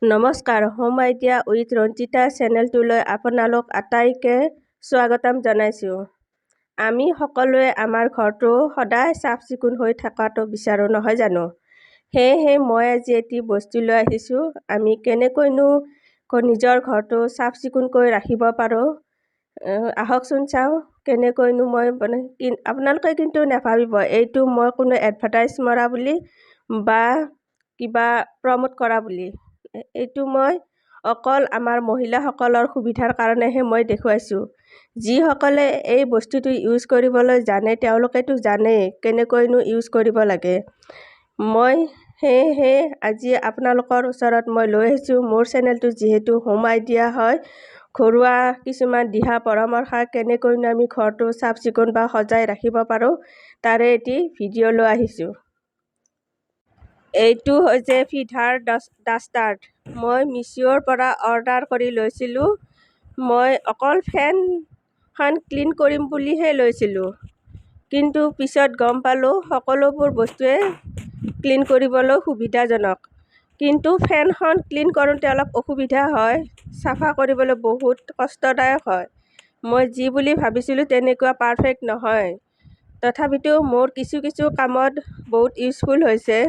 নমস্কাৰ, home idea with Ranjita চেনেলটোলৈ আপোনালোক আটাইকে স্বাগতম জনাইছোঁ। আমি সকলোৱে আমাৰ ঘৰটো সদায় চাফ চিকুণ হৈ থকাটো বিচাৰোঁ, নহয় জানো? সেয়েহে মই আজি এটি বস্তু লৈ আহিছোঁ। আমি কেনেকৈনো নিজৰ ঘৰটো চাফ চিকুণকৈ ৰাখিব পাৰোঁ, আহকচোন চাওঁ কেনেকৈনো মই আপোনালোকে কিন্তু নাভাবিব এইটো মই কোনো এডভাৰটাইজ মৰা বুলি বা কিবা প্ৰমোট কৰা বুলি। এইটো মই অকল আমাৰ মহিলাসকলৰ সুবিধাৰ কাৰণেহে মই দেখুৱাইছোঁ। যিসকলে এই বস্তুটো ইউজ কৰিবলৈ জানে তেওঁলোকেতো জানেই কেনেকৈনো ইউজ কৰিব লাগে। মই সেয়েহে আজি আপোনালোকৰ ওচৰত মই লৈ আহিছোঁ। মোৰ চেনেলটো যিহেতু হোম আইডিয়া হয়, ঘৰুৱা কিছুমান দিহা পৰামৰ্শ কেনেকৈনো আমি ঘৰটো চাফ চিকুণ বা সজাই ৰাখিব পাৰোঁ তাৰে এটি ভিডিঅ' লৈ আহিছোঁ। এইটো হৈছে ফিডাৰ ডাষ্টাৰ। মই মিছোৰ পৰা অৰ্ডাৰ কৰি লৈছিলোঁ। মই অকল ফেনখন ক্লিন কৰিম বুলিহে লৈছিলোঁ, কিন্তু পিছত গম পালোঁ সকলোবোৰ বস্তুৱে ক্লিন কৰিবলৈ সুবিধাজনক, কিন্তু ফেনখন ক্লিন কৰোঁতে অলপ অসুবিধা হয়, চাফা কৰিবলৈ বহুত কষ্টদায়ক হয়। মই যি বুলি ভাবিছিলোঁ তেনেকুৱা পাৰফেক্ট নহয়, তথাপিতো মোৰ কিছু কামত বহুত ইউজফুল হৈছে।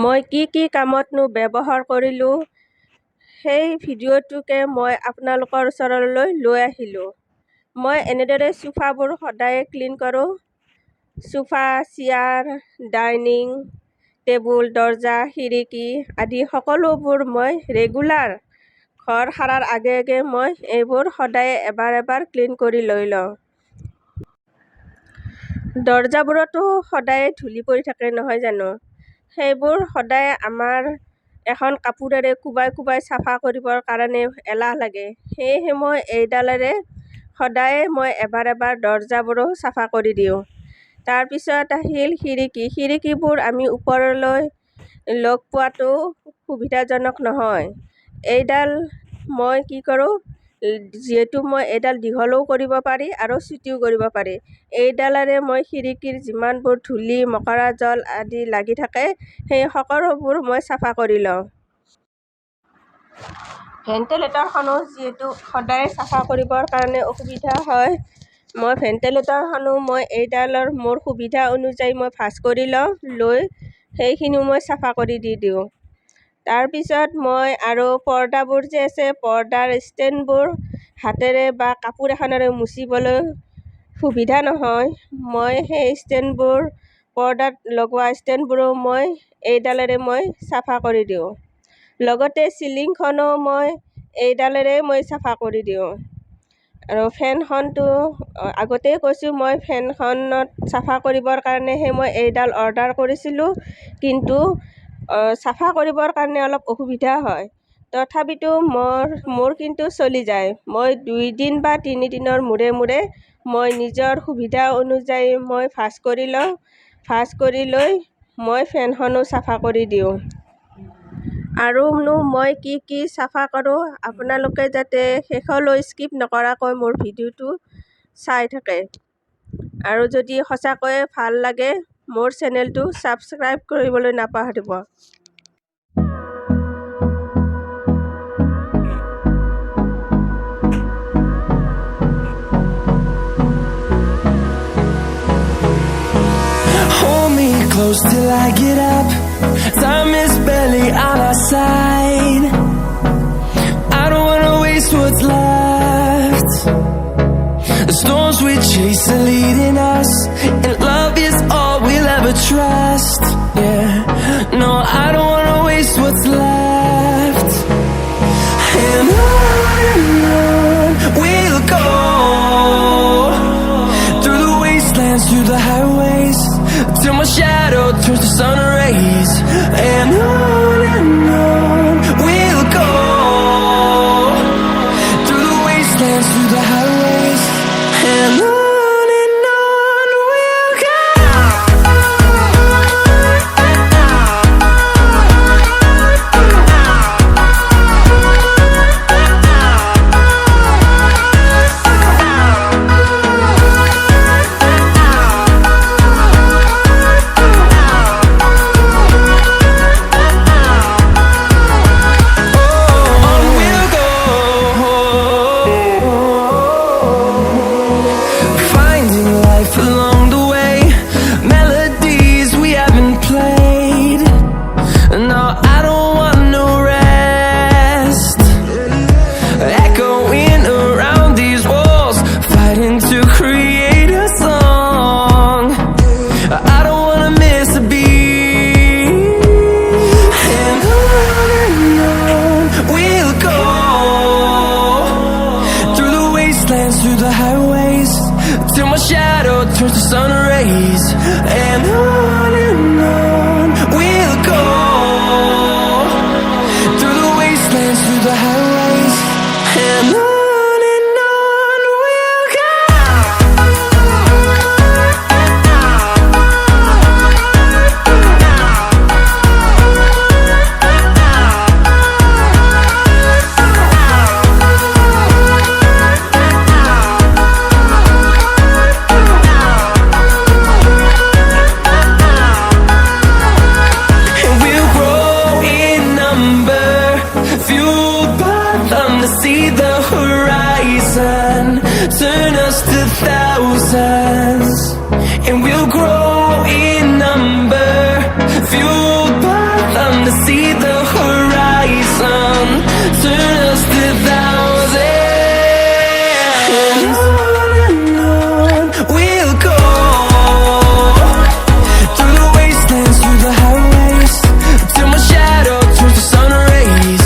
মই কি কামতনো ব্যৱহাৰ কৰিলোঁ সেই ভিডিঅ'টোকে মই আপোনালোকৰ ওচৰলৈ লৈ আহিলোঁ। মই এনেদৰে চোফাবোৰ সদায় ক্লিন কৰোঁ। চোফা, চেয়াৰ, ডাইনিং টেবুল, দৰ্জা, খিৰিকী আদি সকলোবোৰ মই ৰেগুলাৰ ঘৰ সাৰাৰ আগে মই এইবোৰ সদায় এবাৰ ক্লিন কৰি লৈ লওঁ। দৰ্জাবোৰতো সদায় ধূলি পৰি থাকে, নহয় জানো? সেইবোৰ সদায় আমাৰ এখন কাপোৰেৰে কোবাই চাফা কৰিবৰ কাৰণে এলাহ লাগে। সেয়েহে মই এইডালেৰে সদায় মই এবাৰ দৰ্জাবোৰো চাফা কৰি দিওঁ। তাৰপিছত আহিল খিৰিকীবোৰ আমি ওপৰলৈ লগ পোৱাটো সুবিধাজনক নহয়। এইডাল মই কি কৰোঁ, যিহেতু মই এইডাল দীঘলও কৰিব পাৰি আৰু চুটিও কৰিব পাৰি। এইডালেৰে মই খিৰিকীৰ যিমানবোৰ ধূলি মকৰা জল আদি লাগি থাকে সেই সকলোবোৰ মই চাফা কৰি লওঁ। ভেণ্টিলেটৰখনো যিহেতু সদায় চাফা কৰিবৰ কাৰণে অসুবিধা হয়, মই ভেণ্টিলেটৰখনো মই এইডালৰ মোৰ সুবিধা অনুযায়ী মই ভাঁজ কৰি লওঁ, লৈ সেইখিনিও মই চাফা কৰি দি দিওঁ। তাৰপিছত মই আৰু পৰ্দাবোৰ যে আছে, পৰ্দাৰ ষ্টেণ্ডবোৰ হাতেৰে বা কাপোৰ এখনেৰে মুচিবলৈ সুবিধা নহয়, মই সেই ষ্টেণ্ডবোৰ পৰ্দাত লগোৱা ষ্টেণ্ডবোৰো মই এইডালেৰে মই চাফা কৰি দিওঁ। লগতে চিলিংখনো মই এইডালেৰে মই চাফা কৰি দিওঁ। আৰু ফেনখনটো আগতেই কৈছোঁ, মই ফেনখনত চাফা কৰিবৰ কাৰণেহে মই এইডাল অৰ্ডাৰ কৰিছিলোঁ, কিন্তু চাফা কৰিবৰ কাৰণে অলপ অসুবিধা হয়। তথাপিতো মোৰ কিন্তু চলি যায়। মই 2 দিন বা 3 দিনৰ মূৰে মই নিজৰ সুবিধা অনুযায়ী মই ভাঁজ কৰি লওঁ। ভাঁজ কৰি লৈ মই ফেনখনো চাফা কৰি দিওঁ। আৰুনো মই কি চাফা কৰোঁ আপোনালোকে যাতে শেষলৈ স্কিপ নকৰাকৈ মোৰ ভিডিঅ'টো চাই থাকে। আৰু যদি সঁচাকৈয়ে ভাল লাগে মোৰ চেনেলটো ছাবস্ক্ৰাইব কৰিবলৈ নাপাহৰিব। Hold me close till I get up. Time is barely on our side. I don't wanna waste what's left. The storms we chase are leading us, and love is all we'll ever trust. Yeah, no, I don't wanna waste what's left. And on we'll go, through the wastelands, through the highways, till my shadow turns to sun rays. And on we'll go, through the wastelands, through the highways. And on we'll my shadow turns to sun rays. And on we'll go, through the wastelands, through the highways. And on we'll go. And we'll grow in number, fueled by them to see the horizon, turn us to thousands. And we'll grow in number, fueled by them to see the horizon, turn us to thousands. And on we'll go, through the wastelands, through the highways, till my shadow turns to sun rays.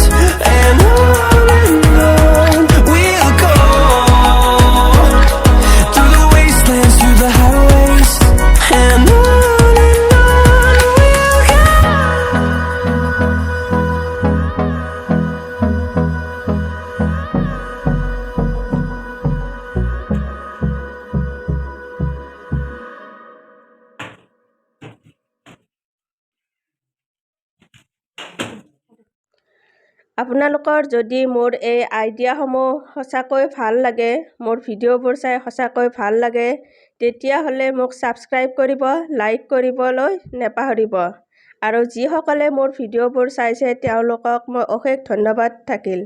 And on we'll go, through the wastelands, through the highways. And on we'll go. আপোনালোকৰ যদি মোৰ এই আইডিয়াসমূহ সঁচাকৈ ভাল লাগে, মোৰ ভিডিঅ'বোৰ চাই সঁচাকৈ ভাল লাগে, তেতিয়াহ'লে মোক ছাবস্ক্ৰাইব কৰিব, লাইক কৰিবলৈ নেপাহৰিব। আৰু যিসকলে মোৰ ভিডিঅ'বোৰ চাইছে তেওঁলোকক মই অশেষ ধন্যবাদ থাকিল।